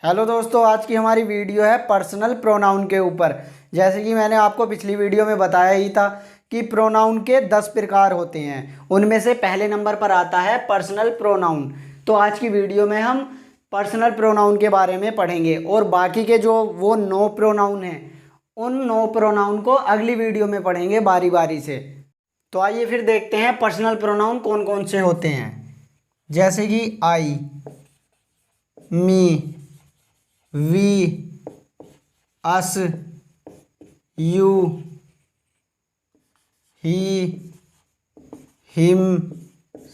Hello दोस्तों, आज की हमारी वीडियो है पर्सनल प्रोनाउन के ऊपर। जैसे कि मैंने आपको पिछली वीडियो में बताया ही था कि प्रोनाउन के 10 प्रकार होते हैं, उनमें से पहले नंबर पर आता है पर्सनल प्रोनाउन। तो आज की वीडियो में हम पर्सनल प्रोनाउन के बारे में पढ़ेंगे और बाकी के जो वो 9 प्रोनाउन हैं उन 9 प्रोनाउन को अगली वीडियो में पढ़ेंगे बारी बारी से। तो आइए फिर देखते हैं पर्सनल प्रोनाउन कौन कौन से होते हैं। जैसे कि I, me, we, us, you, he, him,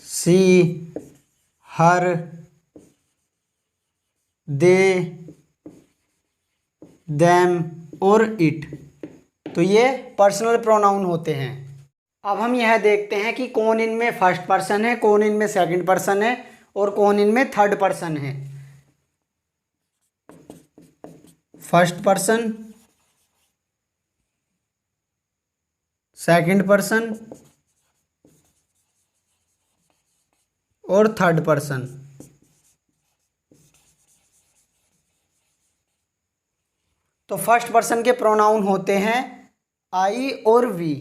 she, her, they, them और इट। तो ये पर्सनल प्रोनाउन होते हैं। अब हम यह देखते हैं कि कौन इनमें फर्स्ट पर्सन है, कौन इनमें सेकंड पर्सन है और कौन इनमें थर्ड पर्सन है। फर्स्ट पर्सन, सेकंड पर्सन और थर्ड पर्सन। तो फर्स्ट पर्सन के प्रोनाउन होते हैं आई और वी,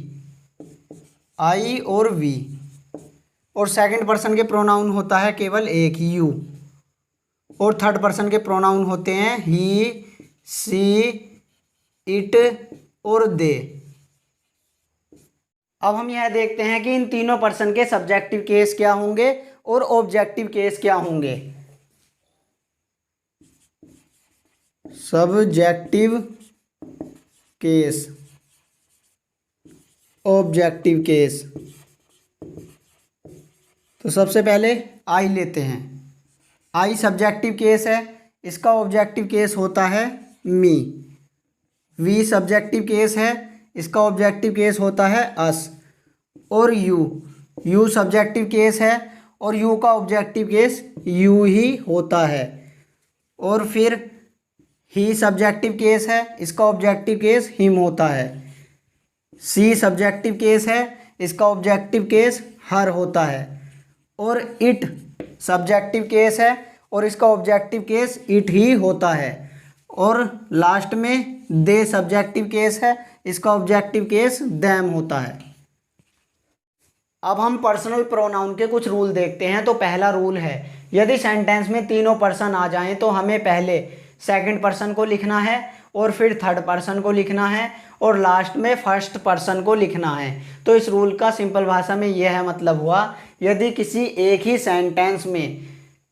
आई और वी। और सेकंड पर्सन के प्रोनाउन होता है केवल एक, यू। और थर्ड पर्सन के प्रोनाउन होते हैं ही, सी, इट और दे। अब हम यह देखते हैं कि इन तीनों पर्सन के सब्जेक्टिव केस क्या होंगे और ऑब्जेक्टिव केस क्या होंगे। Subjective case, objective case. तो सबसे पहले आई लेते हैं। आई सब्जेक्टिव केस है, इसका ऑब्जेक्टिव केस होता है मी। वी सब्जेक्टिव केस है, इसका ऑब्जेक्टिव केस होता है अस। और यू सब्जेक्टिव केस है और यू का ऑब्जेक्टिव केस यू ही होता है। और फिर ही सब्जेक्टिव केस है, इसका ऑब्जेक्टिव केस हिम होता है। सी सब्जेक्टिव केस है, इसका ऑब्जेक्टिव केस हर होता है। और इट सब्जेक्टिव केस है और इसका ऑब्जेक्टिव केस इट ही होता है। और लास्ट में दे सब्जेक्टिव केस है, इसका ऑब्जेक्टिव केस देम होता है। अब हम पर्सनल प्रोनाउन के कुछ रूल देखते हैं। तो पहला रूल है, यदि सेंटेंस में तीनों पर्सन आ जाएं तो हमें पहले सेकंड पर्सन को लिखना है और फिर थर्ड पर्सन को लिखना है और लास्ट में फर्स्ट पर्सन को लिखना है। तो इस रूल का सिंपल भाषा में यह मतलब हुआ, यदि किसी एक ही सेंटेंस में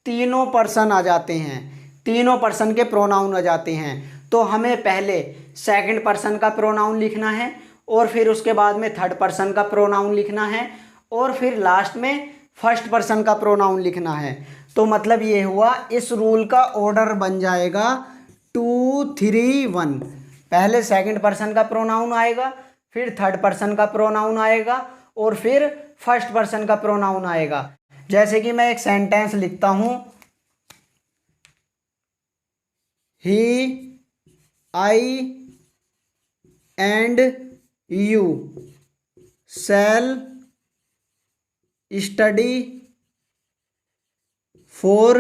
तीनों पर्सन आ जाते हैं, तीनों पर्सन के प्रोनाउन आ जाते हैं, तो हमें पहले सेकंड पर्सन का प्रोनाउन लिखना है और फिर उसके बाद में थर्ड पर्सन का प्रोनाउन लिखना है और फिर लास्ट में फर्स्ट पर्सन का प्रोनाउन लिखना है। तो मतलब ये हुआ, इस रूल का ऑर्डर बन जाएगा 2 3 1। पहले सेकंड पर्सन का प्रोनाउन आएगा, फिर थर्ड पर्सन का प्रोनाउन आएगा और फिर फर्स्ट पर्सन का प्रोनाउन आएगा। जैसे कि मैं एक सेंटेंस लिखता हूं, he, I and you shall study for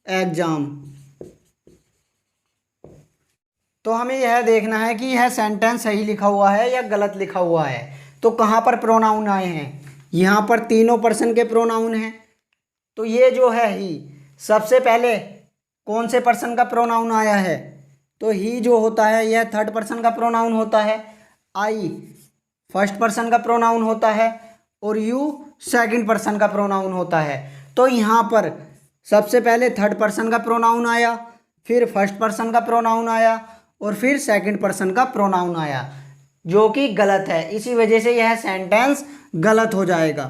exam. तो हमें यह देखना है कि यह सेंटेंस सही लिखा हुआ है या गलत लिखा हुआ है। तो कहाँ पर प्रोनाउन आए हैं, यहाँ पर तीनों पर्सन के प्रोनाउन हैं। तो ये जो है ही, सबसे पहले कौन से पर्सन का प्रोनाउन आया है, तो ही जो होता है यह थर्ड पर्सन का प्रोनाउन होता है, आई फर्स्ट पर्सन का प्रोनाउन होता है और यू सेकंड पर्सन का प्रोनाउन होता है। तो यहाँ पर सबसे पहले थर्ड पर्सन का प्रोनाउन आया, फिर फर्स्ट पर्सन का प्रोनाउन आया और फिर सेकंड पर्सन का प्रोनाउन आया, जो कि गलत है। इसी वजह से यह सेंटेंस गलत हो जाएगा,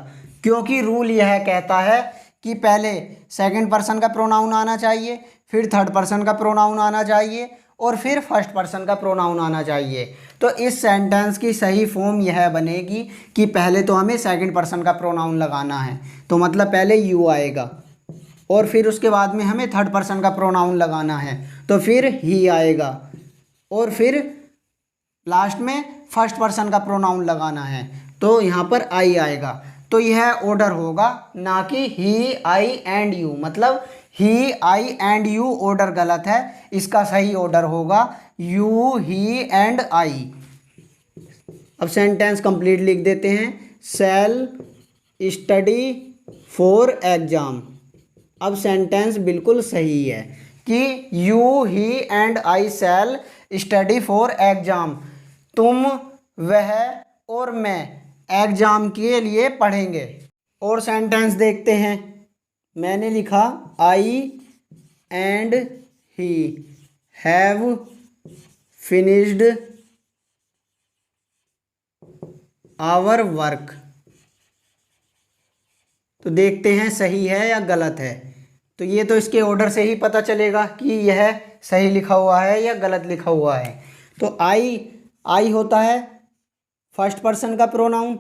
क्योंकि रूल यह कहता है कि पहले सेकंड पर्सन का प्रोनाउन आना चाहिए, फिर थर्ड पर्सन का प्रोनाउन आना चाहिए और फिर फर्स्ट पर्सन का प्रोनाउन आना चाहिए। तो इस सेंटेंस की सही फॉर्म यह बनेगी कि पहले तो हमें सेकंड पर्सन का प्रोनाउन लगाना है, तो मतलब पहले यू आएगा और फिर उसके बाद में हमें थर्ड पर्सन का प्रोनाउन लगाना है, तो फिर ही आएगा और फिर लास्ट में फर्स्ट पर्सन का प्रोनाउन लगाना है, तो यहाँ पर आई आएगा। तो यह ऑर्डर होगा, ना कि ही, आई एंड यू। मतलब ही, आई एंड यू ऑर्डर गलत है, इसका सही ऑर्डर होगा यू, ही एंड आई। अब सेंटेंस कंप्लीट लिख देते हैं। शैल स्टडी फॉर एग्जाम। अब सेंटेंस बिल्कुल सही है कि you, he and I shell study for exam. तुम, वह और मैं एग्जाम के लिए पढ़ेंगे। और सेंटेंस देखते हैं। मैंने लिखा I and he have finished our work. तो देखते हैं सही है या गलत है। तो ये तो इसके ऑर्डर से ही पता चलेगा कि यह सही लिखा हुआ है या गलत लिखा हुआ है। तो आई होता है फर्स्ट पर्सन का प्रोनाउन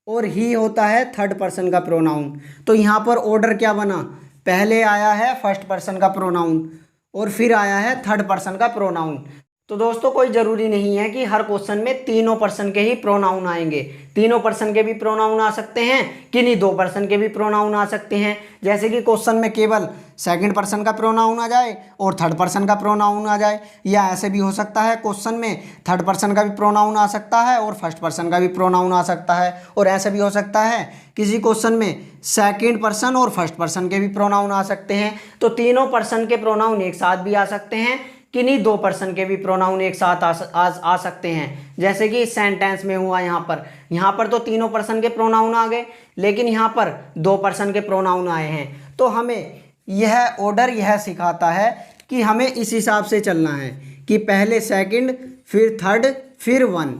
और ही होता है थर्ड पर्सन का प्रोनाउन। तो यहाँ पर ऑर्डर क्या बना, पहले आया है फर्स्ट पर्सन का प्रोनाउन और फिर आया है थर्ड पर्सन का प्रोनाउन। तो दोस्तों कोई ज़रूरी नहीं है कि हर क्वेश्चन में तीनों पर्सन के ही प्रोनाउन आएंगे। तीनों पर्सन के भी प्रोनाउन आ सकते हैं, किन्हीं दो पर्सन के भी प्रोनाउन आ सकते हैं। जैसे कि क्वेश्चन में केवल सेकंड पर्सन का प्रोनाउन आ जाए और थर्ड पर्सन का प्रोनाउन आ जाए, या ऐसे भी हो सकता है क्वेश्चन में थर्ड पर्सन का भी प्रोनाउन आ सकता है और फर्स्ट पर्सन का भी प्रोनाउन आ सकता है। और ऐसे भी हो सकता है किसी क्वेश्चन में सेकंड पर्सन और फर्स्ट पर्सन के भी प्रोनाउन आ सकते हैं। तो तीनों पर्सन के प्रोनाउन एक साथ भी आ सकते हैं, किन्हीं दो पर्सन के भी प्रोनाउन एक साथ आ सकते हैं। जैसे कि सेंटेंस में हुआ यहाँ पर तो तीनों पर्सन के प्रोनाउन आ गए, लेकिन यहाँ पर दो पर्सन के प्रोनाउन आए हैं। तो हमें यह ऑर्डर यह सिखाता है कि हमें इस हिसाब से चलना है कि पहले सेकंड, फिर थर्ड, फिर वन।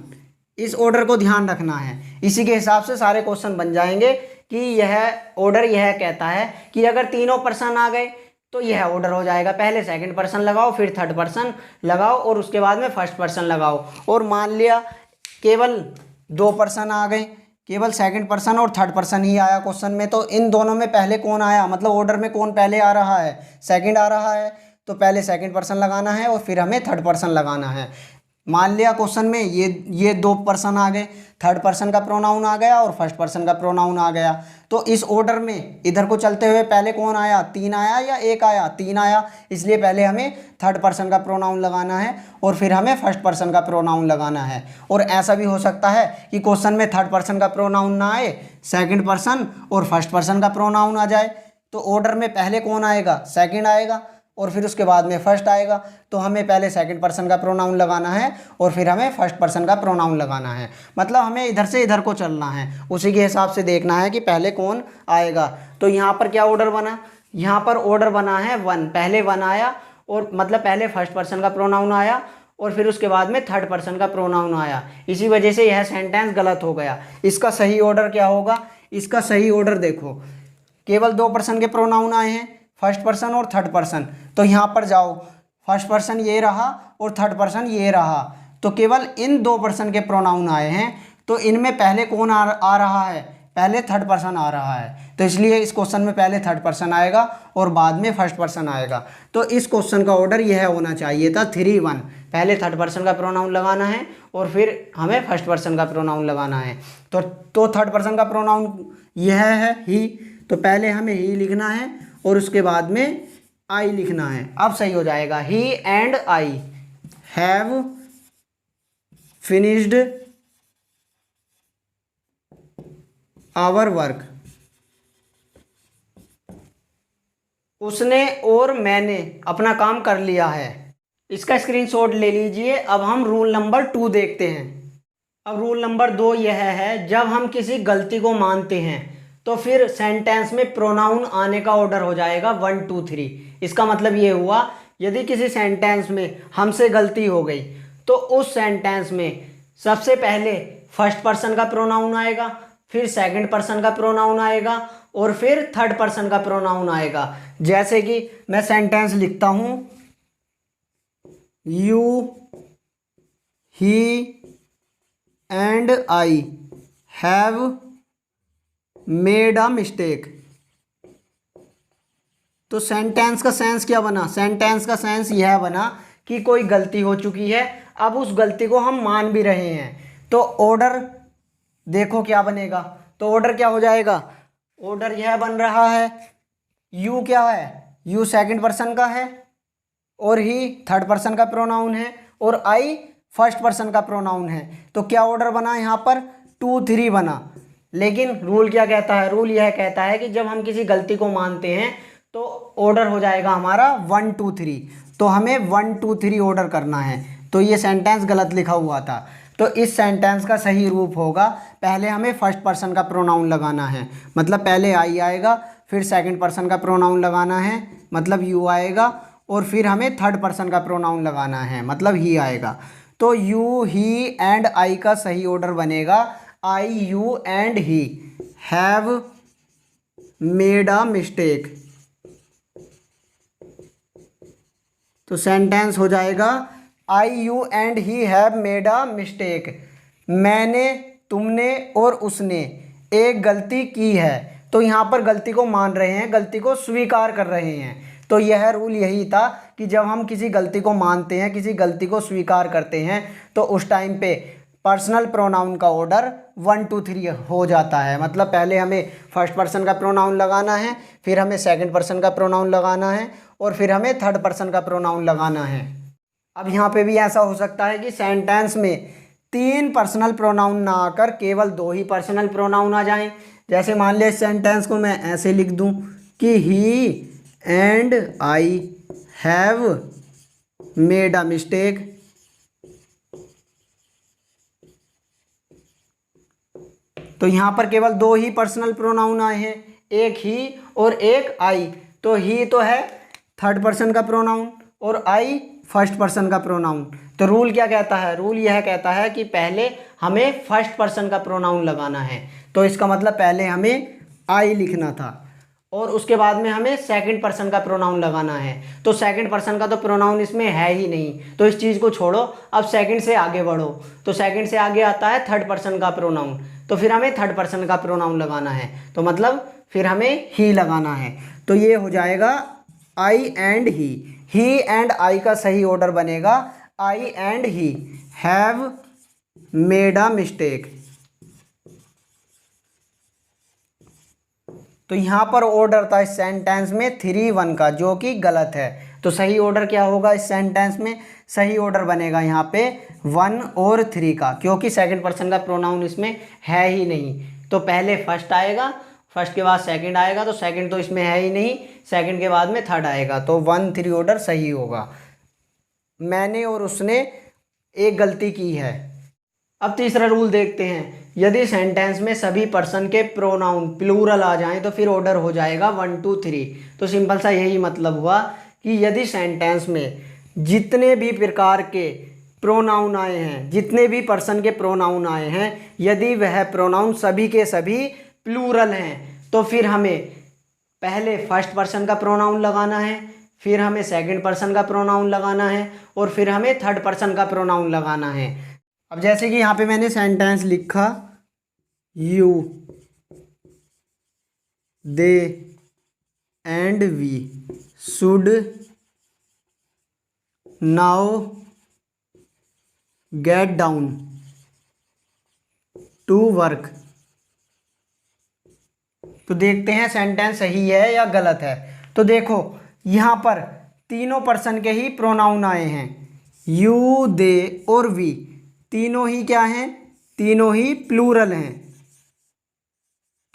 इस ऑर्डर को ध्यान रखना है। इसी के हिसाब से सारे क्वेश्चन बन जाएंगे कि यह ऑर्डर यह कहता है कि अगर तीनों पर्सन आ गए तो यह ऑर्डर हो जाएगा, पहले सेकंड पर्सन लगाओ, फिर थर्ड पर्सन लगाओ और उसके बाद में फर्स्ट पर्सन लगाओ। और मान लिया केवल दो पर्सन आ गए, केवल सेकंड पर्सन और थर्ड पर्सन ही आया क्वेश्चन में, तो इन दोनों में पहले कौन आया, मतलब ऑर्डर में कौन पहले आ रहा है, सेकंड आ रहा है। तो पहले सेकंड पर्सन लगाना है और फिर हमें थर्ड पर्सन लगाना है। मान लिया क्वेश्चन में ये दो पर्सन आ गए, थर्ड पर्सन का प्रोनाउन आ गया और फर्स्ट पर्सन का प्रोनाउन आ गया। तो इस ऑर्डर में इधर को चलते हुए पहले कौन आया, तीन आया या एक आया, तीन आया, इसलिए पहले हमें थर्ड पर्सन का प्रोनाउन लगाना है और फिर हमें फर्स्ट पर्सन का प्रोनाउन लगाना है। और ऐसा भी हो सकता है कि क्वेश्चन में थर्ड पर्सन का प्रोनाउन ना आए, सेकंड पर्सन और फर्स्ट पर्सन का प्रोनाउन आ जाए। तो ऑर्डर में पहले कौन आएगा, सेकंड आएगा और फिर उसके बाद में फर्स्ट आएगा। तो हमें पहले सेकंड पर्सन का प्रोनाउन लगाना है और फिर हमें फर्स्ट पर्सन का प्रोनाउन लगाना है। मतलब हमें इधर से इधर को चलना है, उसी के हिसाब से देखना है कि पहले कौन आएगा। तो यहाँ पर क्या ऑर्डर बना, यहाँ पर ऑर्डर बना है वन, पहले वन आया और मतलब पहले फर्स्ट पर्सन का प्रोनाउन आया और फिर उसके बाद में थर्ड पर्सन का प्रोनाउन आया। इसी वजह से यह सेंटेंस गलत हो गया। इसका सही ऑर्डर क्या होगा, इसका सही ऑर्डर देखो, केवल दो पर्सन के प्रोनाउन आए हैं, फर्स्ट पर्सन और थर्ड पर्सन। तो यहाँ पर जाओ, फर्स्ट पर्सन ये रहा और थर्ड पर्सन ये रहा, तो केवल इन दो पर्सन के प्रोनाउन आए हैं। तो इनमें पहले कौन आ रहा है, पहले थर्ड पर्सन आ रहा है। तो इसलिए इस क्वेश्चन में पहले थर्ड पर्सन आएगा और बाद में फर्स्ट पर्सन आएगा। तो इस क्वेश्चन का ऑर्डर यह होना चाहिए था 3-1, पहले थर्ड पर्सन का प्रोनाउन लगाना है और फिर हमें फर्स्ट पर्सन का प्रोनाउन लगाना है। तो थर्ड पर्सन का प्रोनाउन यह है ही, तो पहले हमें ही लिखना है और उसके बाद में आई लिखना है। अब सही हो जाएगा, he and I have finished our work. उसने और मैंने अपना काम कर लिया है। इसका स्क्रीनशॉट ले लीजिए। अब हम रूल नंबर 2 देखते हैं। अब रूल नंबर 2 यह है, जब हम किसी गलती को मानते हैं तो फिर सेंटेंस में प्रोनाउन आने का ऑर्डर हो जाएगा 1 2 3। इसका मतलब ये हुआ, यदि किसी सेंटेंस में हमसे गलती हो गई तो उस सेंटेंस में सबसे पहले फर्स्ट पर्सन का प्रोनाउन आएगा, फिर सेकंड पर्सन का प्रोनाउन आएगा और फिर थर्ड पर्सन का प्रोनाउन आएगा। जैसे कि मैं सेंटेंस लिखता हूं, you, he and I have made a mistake. तो सेंटेंस का सेंस क्या बना, सेंटेंस का सेंस यह बना कि कोई गलती हो चुकी है, अब उस गलती को हम मान भी रहे हैं। तो ऑर्डर देखो क्या बनेगा, तो ऑर्डर क्या हो जाएगा, ऑर्डर यह बन रहा है, यू क्या है, यू सेकंड पर्सन का है और ही थर्ड पर्सन का प्रोनाउन है और आई फर्स्ट पर्सन का प्रोनाउन है। तो क्या ऑर्डर बना यहाँ पर, 2 3 बना। लेकिन रूल क्या कहता है, रूल यह कहता है कि जब हम किसी गलती को मानते हैं तो ऑर्डर हो जाएगा हमारा 1 2 3। तो हमें 1 2 3 ऑर्डर करना है। तो ये सेंटेंस गलत लिखा हुआ था। तो इस सेंटेंस का सही रूप होगा, पहले हमें फर्स्ट पर्सन का प्रोनाउन लगाना है, मतलब पहले आई आएगा, फिर सेकंड पर्सन का प्रोनाउन लगाना है, मतलब यू आएगा, और फिर हमें थर्ड पर्सन का प्रोनाउन लगाना है, मतलब ही आएगा। तो यू, ही एंड आई का सही ऑर्डर बनेगा I, you and he have made a mistake. तो सेंटेंस हो जाएगा I, you and he have made a mistake. मैंने, तुमने और उसने एक गलती की है। तो यहाँ पर गलती को मान रहे हैं, गलती को स्वीकार कर रहे हैं। तो यह रूल यही था कि जब हम किसी गलती को मानते हैं, किसी गलती को स्वीकार करते हैं, तो उस टाइम पे पर्सनल प्रोनाउन का ऑर्डर 1 2 3 हो जाता है। मतलब पहले हमें फर्स्ट पर्सन का प्रोनाउन लगाना है, फिर हमें सेकंड पर्सन का प्रोनाउन लगाना है, और फिर हमें थर्ड पर्सन का प्रोनाउन लगाना है। अब यहाँ पे भी ऐसा हो सकता है कि सेंटेंस में 3 पर्सनल प्रोनाउन ना आकर केवल 2 ही पर्सनल प्रोनाउन आ जाएं। जैसे मान लिया इस सेंटेंस को मैं ऐसे लिख दूं कि he and I have made a mistake. तो यहाँ पर केवल 2 ही पर्सनल प्रोनाउन आए हैं, एक ही और एक आई। तो ही तो है थर्ड पर्सन का प्रोनाउन और आई फर्स्ट पर्सन का प्रोनाउन। तो रूल क्या कहता है, रूल यह कहता है कि पहले हमें फर्स्ट पर्सन का प्रोनाउन लगाना है। तो इसका मतलब पहले हमें आई लिखना था और उसके बाद में हमें सेकंड पर्सन का प्रोनाउन लगाना है। तो सेकंड पर्सन का तो प्रोनाउन इसमें है ही नहीं, तो इस चीज़ को छोड़ो, अब सेकंड से आगे बढ़ो। तो सेकंड से आगे आता है थर्ड पर्सन का प्रोनाउन, तो फिर हमें थर्ड पर्सन का प्रोनाउन लगाना है। तो मतलब फिर हमें ही लगाना है। तो ये हो जाएगा आई एंड ही एंड आई का सही ऑर्डर बनेगा I and he have made a mistake. तो यहां पर ऑर्डर था इस सेंटेंस में 3 1 का, जो कि गलत है। तो सही ऑर्डर क्या होगा इस सेंटेंस में, सही ऑर्डर बनेगा यहाँ पे 1 और 3 का, क्योंकि सेकंड पर्सन का प्रोनाउन इसमें है ही नहीं। तो पहले फर्स्ट आएगा, फर्स्ट के बाद सेकंड आएगा, तो सेकंड तो इसमें है ही नहीं, सेकंड के बाद में थर्ड आएगा। तो 1 3 ऑर्डर सही होगा। मैंने और उसने एक गलती की है। अब तीसरा रूल देखते हैं। यदि सेंटेंस में सभी पर्सन के प्रोनाउन प्लूरल आ जाएं तो फिर ऑर्डर हो जाएगा 1 2 3। तो सिंपल सा यही मतलब हुआ कि यदि सेंटेंस में जितने भी प्रकार के प्रोनाउन आए हैं, जितने भी पर्सन के प्रोनाउन आए हैं, यदि वह प्रोनाउन सभी के सभी प्लूरल हैं, तो फिर हमें पहले फर्स्ट पर्सन का प्रोनाउन लगाना है, फिर हमें सेकंड पर्सन का प्रोनाउन लगाना है, और फिर हमें थर्ड पर्सन का प्रोनाउन लगाना है। अब जैसे कि यहाँ पे मैंने सेंटेंस लिखा you, they and we should now get down to work. तो देखते हैं सेंटेंस सही है या गलत है। तो देखो यहाँ पर तीनों पर्सन के ही प्रोनाउन आए हैं, यू, दे और वी। तीनों ही क्या हैं, तीनों ही प्लूरल हैं।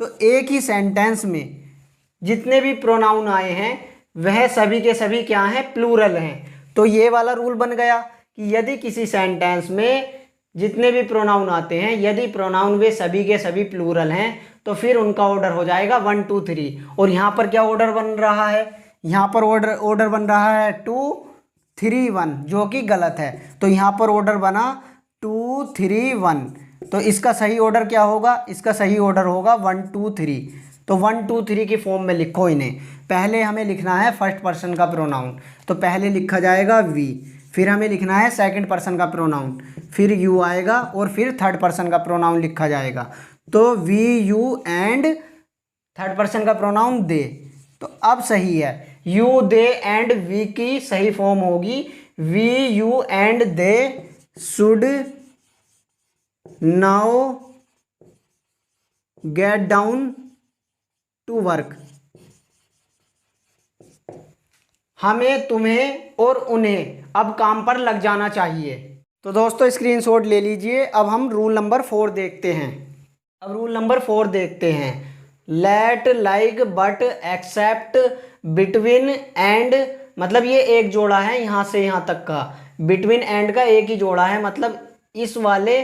तो एक ही सेंटेंस में जितने भी प्रोनाउन आए हैं वह सभी के सभी क्या हैं, प्लूरल हैं। तो ये वाला रूल बन गया कि यदि किसी सेंटेंस में जितने भी प्रोनाउन आते हैं, यदि प्रोनाउन वे सभी के सभी प्लूरल हैं, तो फिर उनका ऑर्डर हो जाएगा 1 2 3। और यहाँ पर क्या ऑर्डर बन रहा है, यहाँ पर ऑर्डर बन रहा है 2 3 1, जो कि गलत है। तो यहाँ पर ऑर्डर बना 2 3 1। तो इसका सही ऑर्डर क्या होगा, इसका सही ऑर्डर होगा 1 2 3। तो 1 2 3 की फॉर्म में लिखो इन्हें। पहले हमें लिखना है फर्स्ट पर्सन का प्रोनाउन, तो पहले लिखा जाएगा वी, फिर हमें लिखना है सेकंड पर्सन का प्रोनाउन, फिर यू आएगा, और फिर थर्ड पर्सन का प्रोनाउन लिखा जाएगा। तो we, you and third person का प्रोनाउन दे। तो अब सही है, यू, दे एंड वी की सही फॉर्म होगी we, you and they should now get down to work. हमें, तुम्हें और उन्हें अब काम पर लग जाना चाहिए। तो दोस्तों स्क्रीनशॉट ले लीजिए। अब हम रूल नंबर 4 देखते हैं। अब रूल नंबर 4 देखते हैं। Let, like, but, except, between and, मतलब ये एक जोड़ा है यहाँ से यहाँ तक का। बिटवीन एंड का एक ही जोड़ा है, मतलब इस वाले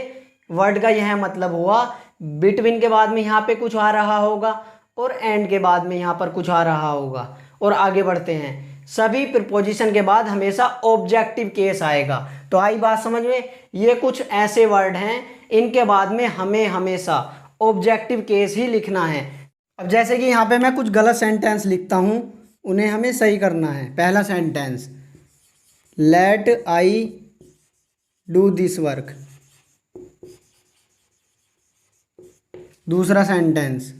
वर्ड का यह मतलब हुआ। बिटवीन के बाद में यहाँ पे कुछ आ रहा होगा और एंड के बाद में यहाँ पर कुछ आ रहा होगा। और आगे बढ़ते हैं। सभी प्रीपोजिशन के बाद हमेशा ऑब्जेक्टिव केस आएगा। तो आई बात समझ में। ये कुछ ऐसे वर्ड हैं, इनके बाद में हमें हमेशा ऑब्जेक्टिव केस ही लिखना है। अब जैसे कि यहाँ पे मैं कुछ गलत सेंटेंस लिखता हूँ, उन्हें हमें सही करना है। पहला sentence, let I do this work. दूसरा sentence,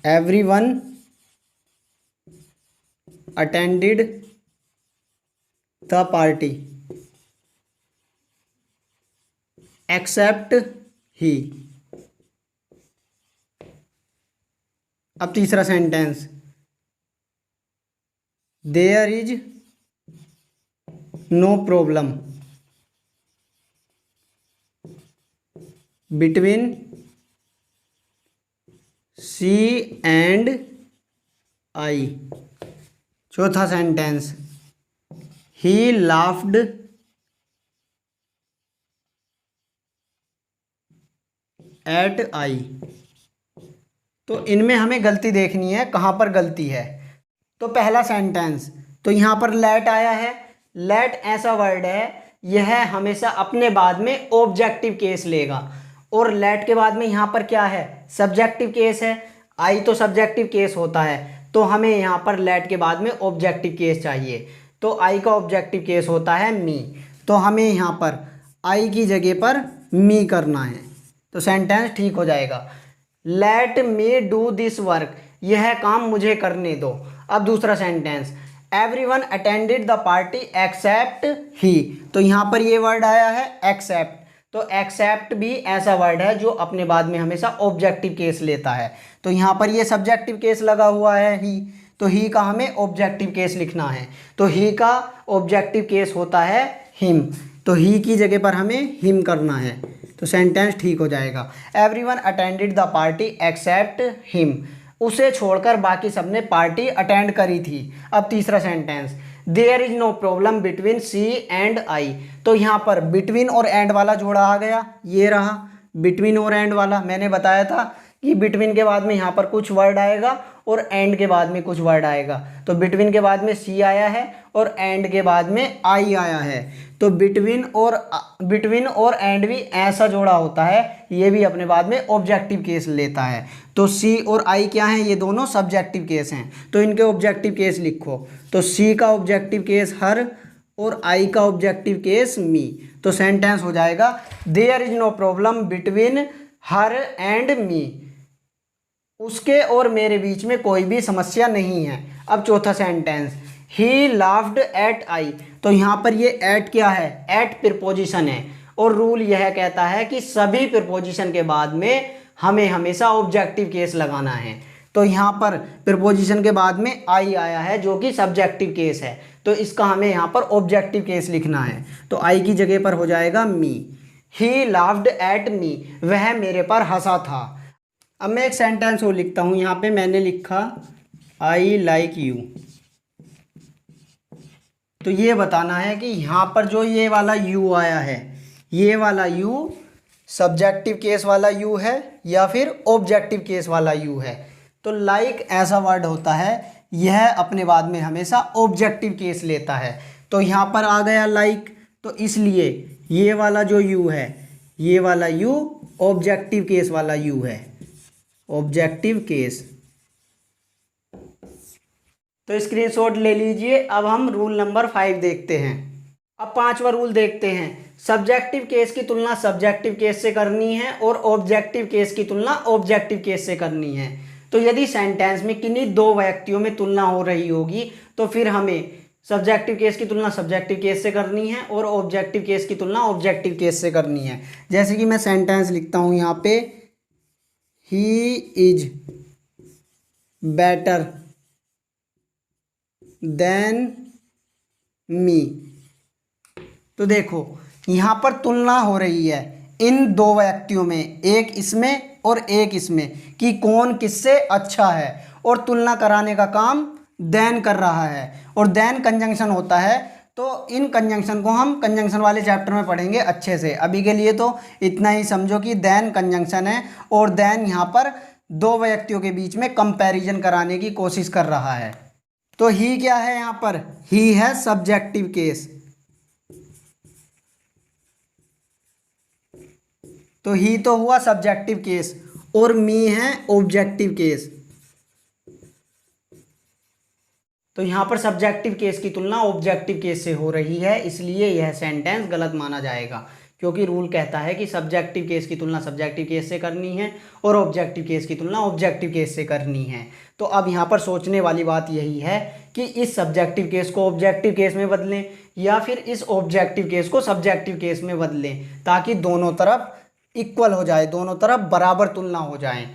everyone attended the party except he. अब तीसरा sentence, there is no problem between she and I. चौथा sentence, he laughed at I. तो इनमें हमें गलती देखनी है, कहाँ पर गलती है। तो पहला सेंटेंस, तो यहाँ पर लेट आया है। लेट ऐसा वर्ड है, यह हमेशा अपने बाद में ऑब्जेक्टिव केस लेगा। और लेट के बाद में यहाँ पर क्या है, सब्जेक्टिव केस है। आई तो सब्जेक्टिव केस होता है, तो हमें यहाँ पर लेट के बाद में ऑब्जेक्टिव केस चाहिए। तो आई का ऑब्जेक्टिव केस होता है मी, तो हमें यहाँ पर आई की जगह पर मी करना है, तो सेंटेंस ठीक हो जाएगा। Let me do this work, यह काम मुझे करने दो। अब दूसरा sentence, everyone attended the party except he. तो यहाँ पर ये वर्ड आया है एक्सेप्ट। तो एक्सेप्ट भी ऐसा वर्ड है जो अपने बाद में हमेशा ऑब्जेक्टिव केस लेता है। तो यहाँ पर ये सब्जेक्टिव केस लगा हुआ है ही, तो ही का हमें ऑब्जेक्टिव केस लिखना है। तो ही का ऑब्जेक्टिव केस होता है हिम, तो ही की जगह पर हमें हिम करना है, तो सेंटेंस ठीक हो जाएगा। Everyone attended the party except him, उसे छोड़कर बाकी सबने पार्टी अटेंड करी थी। अब तीसरा sentence, there is no problem between she and I. तो यहाँ पर बिटवीन और एंड वाला जोड़ा आ गया, ये रहा बिटवीन और एंड वाला। मैंने बताया था कि बिटवीन के बाद में यहाँ पर कुछ वर्ड आएगा और एंड के बाद में कुछ वर्ड आएगा। तो बिटवीन के बाद में सी आया है और एंड के बाद में आई आया है। तो बिटवीन और एंड भी ऐसा जोड़ा होता है, ये भी अपने बाद में ऑब्जेक्टिव केस लेता है। तो सी और आई क्या हैं, ये दोनों सब्जेक्टिव केस हैं, तो इनके ऑब्जेक्टिव केस लिखो। तो सी का ऑब्जेक्टिव केस हर और आई का ऑब्जेक्टिव केस मी। तो सेंटेंस हो जाएगा, there is no problem between her and me, उसके और मेरे बीच में कोई भी समस्या नहीं है। अब चौथा sentence, he laughed at I. तो यहाँ पर ये एट क्या है, एट प्रीपोजिशन है, और रूल यह कहता है कि सभी प्रीपोजिशन के बाद में हमें हमेशा ऑब्जेक्टिव केस लगाना है। तो यहाँ पर प्रीपोजिशन के बाद में आई आया है जो कि सब्जेक्टिव केस है, तो इसका हमें यहाँ पर ऑब्जेक्टिव केस लिखना है। तो आई की जगह पर हो जाएगा मी। ही लाफ्ड एट मी, वह मेरे पर हंसा था। अब मैं एक सेंटेंस और लिखता हूँ, यहाँ पे मैंने लिखा आई लाइक यू। तो ये बताना है कि यहाँ पर जो ये वाला यू आया है, ये वाला यू सब्जेक्टिव केस वाला यू है या फिर ऑब्जेक्टिव केस वाला यू है। तो लाइक ऐसा वर्ड होता है, यह अपने बाद में हमेशा ऑब्जेक्टिव केस लेता है। तो यहाँ पर आ गया लाइक, तो इसलिए ये वाला जो यू है, ये वाला यू ऑब्जेक्टिव केस वाला यू है, ऑब्जेक्टिव केस। तो स्क्रीनशॉट ले लीजिए। अब हम रूल नंबर 5 देखते हैं। अब पांचवा रूल देखते हैं। सब्जेक्टिव केस की तुलना सब्जेक्टिव केस से करनी है और ऑब्जेक्टिव केस की तुलना ऑब्जेक्टिव केस से करनी है। तो यदि सेंटेंस में किन्हीं दो व्यक्तियों में तुलना हो रही होगी तो फिर हमें सब्जेक्टिव केस की तुलना सब्जेक्टिव केस से करनी है और ऑब्जेक्टिव केस की तुलना ऑब्जेक्टिव केस से करनी है। जैसे कि मैं सेंटेंस लिखता हूँ यहाँ पे, ही इज बेटर देन मी। तो देखो यहाँ पर तुलना हो रही है इन दो व्यक्तियों में, एक इसमें और एक इसमें, कि कौन किससे अच्छा है, और तुलना कराने का काम देन कर रहा है। और देन कंजंक्शन होता है, तो इन कंजंक्शन को हम कंजंक्शन वाले चैप्टर में पढ़ेंगे अच्छे से। अभी के लिए तो इतना ही समझो कि देन कंजंक्शन है, और देन यहाँ पर दो व्यक्तियों के बीच में कंपैरिजन कराने की कोशिश कर रहा है। तो ही क्या है यहाँ पर, ही है सब्जेक्टिव केस। तो ही तो हुआ सब्जेक्टिव केस, और मी है ऑब्जेक्टिव केस। तो यहाँ पर सब्जेक्टिव केस की तुलना ऑब्जेक्टिव केस से हो रही है, इसलिए यह सेंटेंस गलत माना जाएगा, क्योंकि रूल कहता है कि सब्जेक्टिव केस की तुलना सब्जेक्टिव केस से करनी है और ऑब्जेक्टिव केस की तुलना ऑब्जेक्टिव केस से करनी है। तो अब यहाँ पर सोचने वाली बात यही है कि इस सब्जेक्टिव केस को ऑब्जेक्टिव केस में बदलें या फिर इस ऑब्जेक्टिव केस को सब्जेक्टिव केस में बदलें, ताकि दोनों तरफ इक्वल हो जाए, दोनों तरफ बराबर तुलना हो जाए।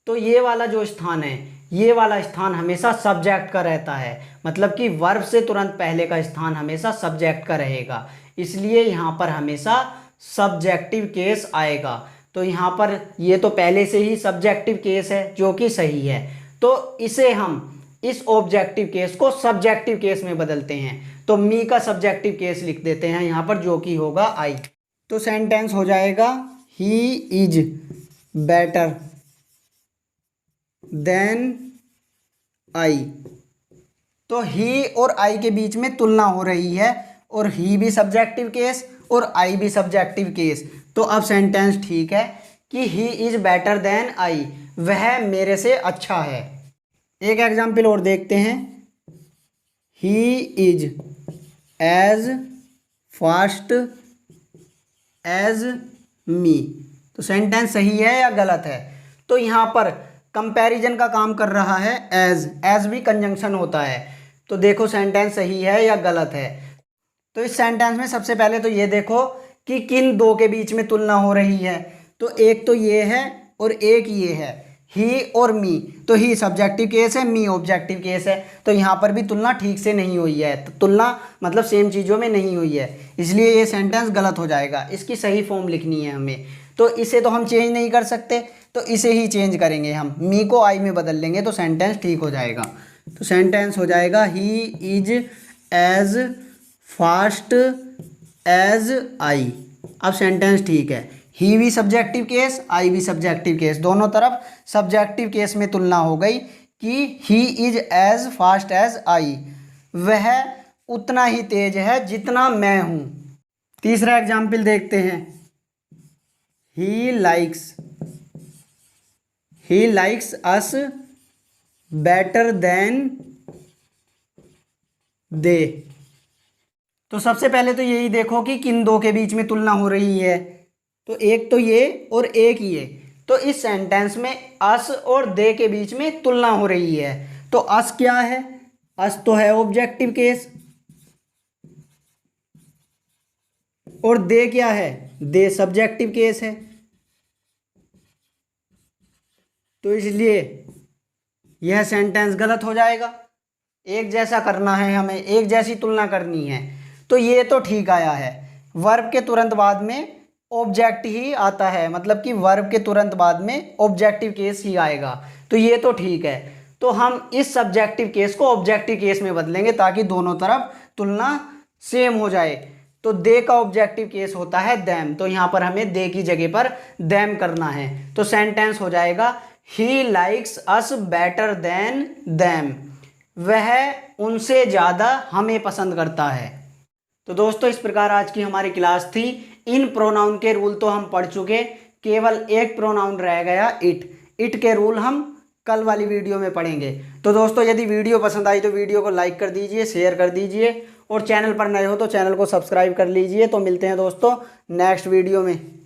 तो ये वाला जो स्थान है, ये वाला स्थान हमेशा सब्जेक्ट का रहता है, मतलब कि वर्ब से तुरंत पहले का स्थान हमेशा सब्जेक्ट का रहेगा, इसलिए यहाँ पर हमेशा सब्जेक्टिव केस आएगा। तो यहाँ पर ये तो पहले से ही सब्जेक्टिव केस है जो कि सही है, तो इसे हम इस ऑब्जेक्टिव केस को सब्जेक्टिव केस में बदलते हैं। तो मी का सब्जेक्टिव केस लिख देते हैं यहाँ पर, जो कि होगा आई। तो सेंटेंस हो जाएगा he is better than I. तो ही और आई के बीच में तुलना हो रही है, और ही भी सब्जेक्टिव केस और आई भी सब्जेक्टिव केस। तो अब सेंटेंस ठीक है कि he is better than I, वह मेरे से अच्छा है। एक एग्जाम्पल और देखते हैं, he is as fast as me. तो सेंटेंस सही है या गलत है? तो यहाँ पर कंपैरिजन का काम कर रहा है एज, एज भी कंजंक्शन होता है। तो देखो सेंटेंस सही है या गलत है। तो इस सेंटेंस में सबसे पहले तो ये देखो कि किन दो के बीच में तुलना हो रही है। तो एक तो ये है और एक ये है, ही और मी। तो ही सब्जेक्टिव केस है, मी ऑब्जेक्टिव केस है। तो यहाँ पर भी तुलना ठीक से नहीं हुई है, तो तुलना मतलब सेम चीज़ों में नहीं हुई है, इसलिए ये सेंटेंस गलत हो जाएगा। इसकी सही फॉर्म लिखनी है हमें, तो इसे तो हम चेंज नहीं कर सकते, तो इसे ही चेंज करेंगे हम, मी को आई में बदल लेंगे, तो सेंटेंस ठीक हो जाएगा। तो सेंटेंस हो जाएगा he is as fast as I. अब सेंटेंस ठीक है, ही भी सब्जेक्टिव केस, आई भी सब्जेक्टिव केस, दोनों तरफ सब्जेक्टिव केस में तुलना हो गई कि he is as fast as I, वह उतना ही तेज है जितना मैं हूँ। तीसरा एग्जाम्पल देखते हैं, he likes us better than they. तो सबसे पहले तो यही देखो कि किन दो के बीच में तुलना हो रही है। तो एक तो ये और एक ये, तो इस सेंटेंस में अस और दे के बीच में तुलना हो रही है। तो अस क्या है? अस तो है ऑब्जेक्टिव केस, और दे क्या है? दे सब्जेक्टिव केस है। तो इसलिए यह सेंटेंस गलत हो जाएगा। एक जैसा करना है हमें, एक जैसी तुलना करनी है। तो ये तो ठीक आया है, वर्ब के तुरंत बाद में ऑब्जेक्ट ही आता है, मतलब कि वर्ब के तुरंत बाद में ऑब्जेक्टिव केस ही आएगा। तो ये तो ठीक है। तो हम इस सब्जेक्टिव केस को ऑब्जेक्टिव केस में बदलेंगे ताकि दोनों तरफ तुलना सेम हो जाए। तो दे का ऑब्जेक्टिव केस होता है देम, तो यहाँ पर हमें दे की जगह पर देम करना है। तो सेंटेंस हो जाएगा ही likes us better then them, वह उनसे ज़्यादा हमें पसंद करता है। तो दोस्तों इस प्रकार आज की हमारी क्लास थी। इन प्रोनाउन के रूल तो हम पढ़ चुके, केवल एक प्रोनाउन रह गया इट। इट के रूल हम कल वाली वीडियो में पढ़ेंगे। तो दोस्तों यदि वीडियो पसंद आई तो वीडियो को लाइक कर दीजिए, शेयर कर दीजिए, और चैनल पर नए हो तो चैनल को सब्सक्राइब कर लीजिए। तो मिलते हैं दोस्तों नेक्स्ट वीडियो में।